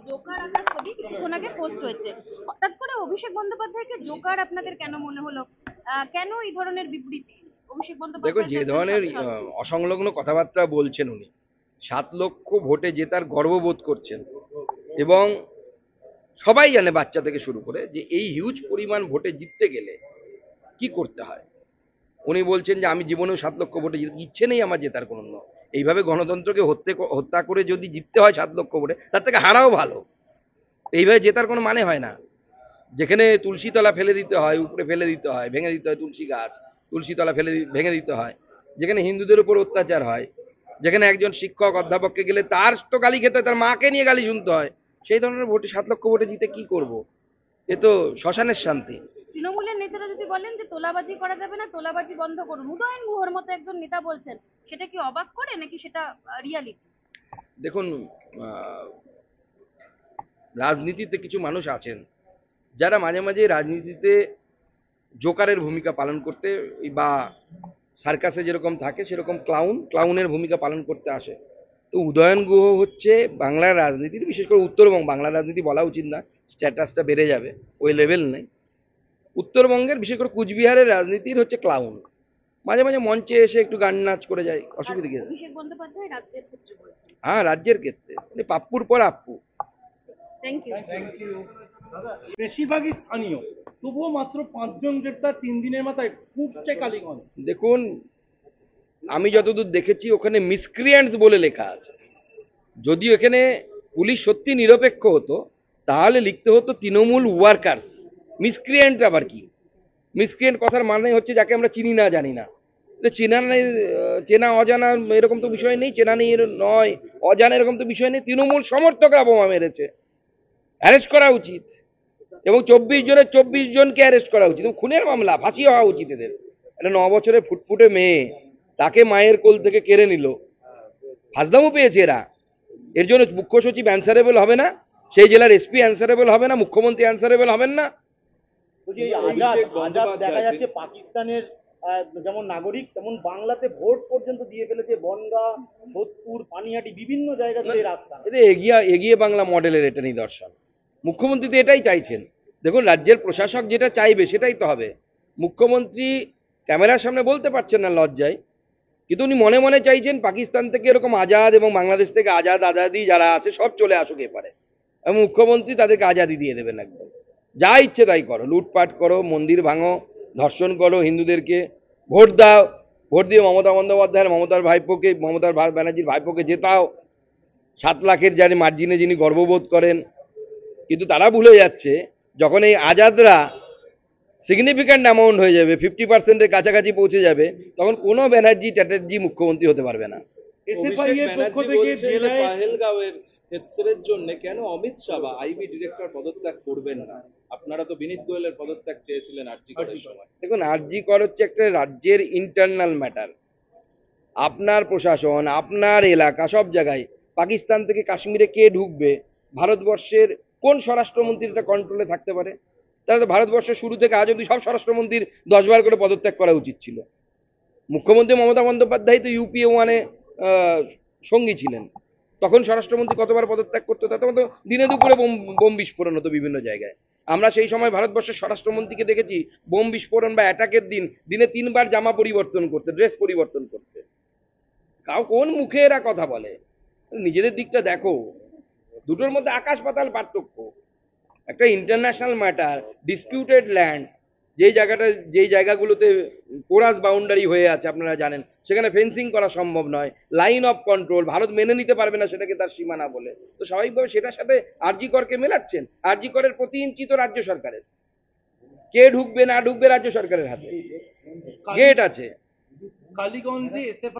Joker আঁকার ছবি কিছুক্ষণ আগে পোস্ট হয়েছে। হঠাৎ করে অভিষেক বন্দ্যোপাধ্যায়কে জোকার আপনাদের কেন মনে হলো? কেন এই ধরনের বিবৃতি? অভিষেক দেখুন, বন্দ্যোপাধ্যায় তো যে একজন ধরনের সাংসদ। অসংলগ্ন কথাবার্তা বলছেন উনি, 7 লক্ষ ভোটে জেতার গর্ববোধ করছেন, এবং সবাই জানে বাচ্চা থেকে শুরু করে যে এই হিউজ পরিমাণ ভোটে জিততে গেলে কি করতে হয়। উনি বলছেন যে আমি জীবনেও 7 লক্ষ ভোটে ইচ্ছে নেই আমার জেতার কোনো। এইভাবে গণতন্ত্রকে হত্যা করে যদি জিততে হয় 7 লক্ষ ভোটে, তার থেকে হারাও ভালো। এইভাবে জেতার কোনো মানে হয় না। যেখানে তুলসী তলা ফেলে দিতে হয়, উপরে ফেলে দিতে হয়, ভেঙে দিতে হয় তুলসী গাছ, তুলসী তলা ভেঙে দিতে হয়, যেখানে হিন্দুদের উপর অত্যাচার হয়, যেখানে একজন শিক্ষক অধ্যাপককে গেলে তার তো গালি খেতে হয়, তার মাকে নিয়ে গালি শুনতে হয়, সেই ধরনের ভোটে 7 লক্ষ ভোটে জিতে কি করব? এ তো শ্মশানের শান্তি। তৃণমূলের নেতারা যদি বলেন যে তোলাবাজি করা যাবে না, তোলাবাজি বন্ধ করুন, উদয়ন গুহর মতো একজন নেতা বলছেন, সেটা কি অবাক করে নাকি সেটা রিয়ালিটি? দেখুন, আহ, রাজনীতিতে কিছু মানুষ আছেন যারা মাঝে মাঝে রাজনীতিতে জোকারের ভূমিকা পালন করতে, বা সার্কাসে যেরকম থাকে সেরকম ক্লাউনের ভূমিকা পালন করতে আসে। তো উদয়ন গুহ হচ্ছে বাংলার রাজনীতির, বিশেষ করে উত্তরবঙ্গ, বাংলার রাজনীতি বলা উচিত না, স্ট্যাটাসটা বেড়ে যাবে, ওই লেভেল নেই। উত্তরবঙ্গের বিশেষ করে কুচবিহারের রাজনীতির হচ্ছে ক্লাউন। মাঝে মাঝে মঞ্চে এসে একটু গান নাচ করে যায়, আর অসুবিধা কি? অভিষেক বন্দ্যোপাধ্যায় রাজ্যের ক্ষেত্রে বলছেন। হ্যাঁ, রাজ্যের ক্ষেত্রে মানে পাপ্পুর পর আপ্পু। Thank you. বেশিরভাগই স্থানীয়, তবুও মাত্র 5 জন গ্রেপ্তার 3 দিনের মাথায় ফুটছে কালীগঞ্জ। দেখুন, আমি যতদূর দেখেছি ওখানে মিসক্রিয়েন্টস বলে লেখা আছে। যদিও এখানে পুলিশ সত্যি নিরপেক্ষ হতো, তাহলে লিখতে হতো তৃণমূল ওয়ার্কার্স। মিসক্রিয়েন্ট আবার কি? মিসক্রিয়েন্ট কথার মানে হচ্ছে যাকে আমরা চিনি না, জানি না। চেনা নেই, চেনা অজানা এরকম তো বিষয় নেই, চেনা নেই নয়, অজানা এরকম তো বিষয় নেই। তৃণমূল সমর্থকরা বোমা মেরেছে, অ্যারেস্ট করা উচিত, এবং 24 জনের 24 জনকে অ্যারেস্ট করা উচিত, খুনের মামলা, ফাঁসি হওয়া উচিত এদের। একটা 9 বছরের ফুটফুটে মেয়ে, তাকে মায়ের কোল থেকে কেড়ে নিল, ফাঁসদামও পেয়েছে এরা। এর জন্য মুখ্য সচিব অ্যান্সারেবল হবে না, সেই জেলার এসপি অ্যান্সারেবল হবে না, মুখ্যমন্ত্রী অ্যান্সারেবল হবেন না? বলছি এই আজাদ আজাদ দেখা যাচ্ছে পাকিস্তানের যেমন নাগরিক তেমন বাংলাতে ভোট পর্যন্ত দিয়ে ফেলেছে, বনগাঁ, সোদপুর, পানিহাটি বিভিন্ন জায়গাতে এই রাস্তা। এটা এগিয়ে এগিয়ে বাংলা মডেলের এটা নিদর্শন। মুখ্যমন্ত্রী তো এটাই চাইছেন। দেখুন, রাজ্যের প্রশাসক যেটা চাইবে সেটাই তো হবে। মুখ্যমন্ত্রী ক্যামেরার সামনে বলতে পারছেন না লজ্জায়, কিন্তু উনি মনে মনে চাইছেন পাকিস্তান থেকে এরকম আজাদ, এবং বাংলাদেশ থেকে আজাদ আজাদি যারা আছে সব চলে আসুক এপারে, এবং মুখ্যমন্ত্রী তাদেরকে আজাদি দিয়ে দেবেন একদম। যা ইচ্ছে তাই করো, লুটপাট করো, মন্দির ভাঙো, ধর্ষণ করো হিন্দুদেরকে, ভোট দাও, ভোট দিয়ে মমতা বন্দ্যোপাধ্যায়ের, মমতার ব্যানার্জির ভাইপোকে জেতাও 7 লাখের যার মার্জিনে যিনি গর্ববোধ করেন। কিন্তু তারা ভুলে যাচ্ছে, যখন এই আজাদরা সিগনিফিক্যান্ট অ্যামাউন্ট হয়ে যাবে, 50%-এর কাছাকাছি পৌঁছে যাবে, তখন কোনো ব্যানার্জি চ্যাটার্জি মুখ্যমন্ত্রী হতে পারবে না। এসএফআই এর পক্ষ থেকে জেলায় পাহেলগাঁওয়ের ক্ষেত্রের জন্য কেন অমিত শাহ বা আইবি ডিরেক্টর পদত্যাগ করবেন না? আপনারা তো বিনীত গোয়েলের পদত্যাগ চেয়েছিলেন আরজি করের সময়। দেখুন, আরজি কর হচ্ছে একটা রাজ্যের ইন্টারনাল ম্যাটার। আপনার প্রশাসন, আপনার এলাকা, সব জায়গায় পাকিস্তান থেকে কাশ্মীরে কে ঢুকবে, ভারতবর্ষের কোন স্বরাষ্ট্রমন্ত্রী এটা কন্ট্রোলে থাকতে পারে? তাহলে তো ভারতবর্ষের শুরু থেকে আজ অব্দি সব স্বরাষ্ট্রমন্ত্রীর 10 বার করে পদত্যাগ করা উচিত ছিল। মুখ্যমন্ত্রী মমতা বন্দ্যোপাধ্যায় তো ইউপিএ ওয়ানে সঙ্গী ছিলেন, তখন স্বরাষ্ট্রমন্ত্রী কতবার পদত্যাগ করতো? তাতে তো দিনে দুপুরে বোম বিস্ফোরণ হতো বিভিন্ন জায়গায়। আমরা সেই সময় ভারতবর্ষের স্বরাষ্ট্রমন্ত্রীকে দেখেছি বোম বিস্ফোরণ বা অ্যাটাকের দিন দিনে 3 বার জামা পরিবর্তন করতে, ড্রেস পরিবর্তন করতে। কোন মুখে এরা কথা বলে? নিজেদের দিকটা দেখো, দুটোর মধ্যে আকাশ পাতাল পার্থক্য। একটা ইন্টারন্যাশনাল ম্যাটার, ডিসপিউটেড ল্যান্ড, যেই জায়গাগুলোতে পোরাস বাউন্ডারি হয়ে আছে আপনারা জানেন, সেখানে ফেন্সিং করা সম্ভব নয়, লাইন অফ কন্ট্রোল, ভারত মেনে নিতে পারবে না সেটাকে তার সীমানা বলে। তো স্বাভাবিকভাবে সেটার সাথে আরজি করকে মেলাচ্ছেন। আরজি করের প্রতি ইঞ্চি তো রাজ্য সরকারের, কে ঢুকবে না ঢুকবে রাজ্য সরকারের হাতে, গেট আছে। কালীগঞ্জে এসএফআই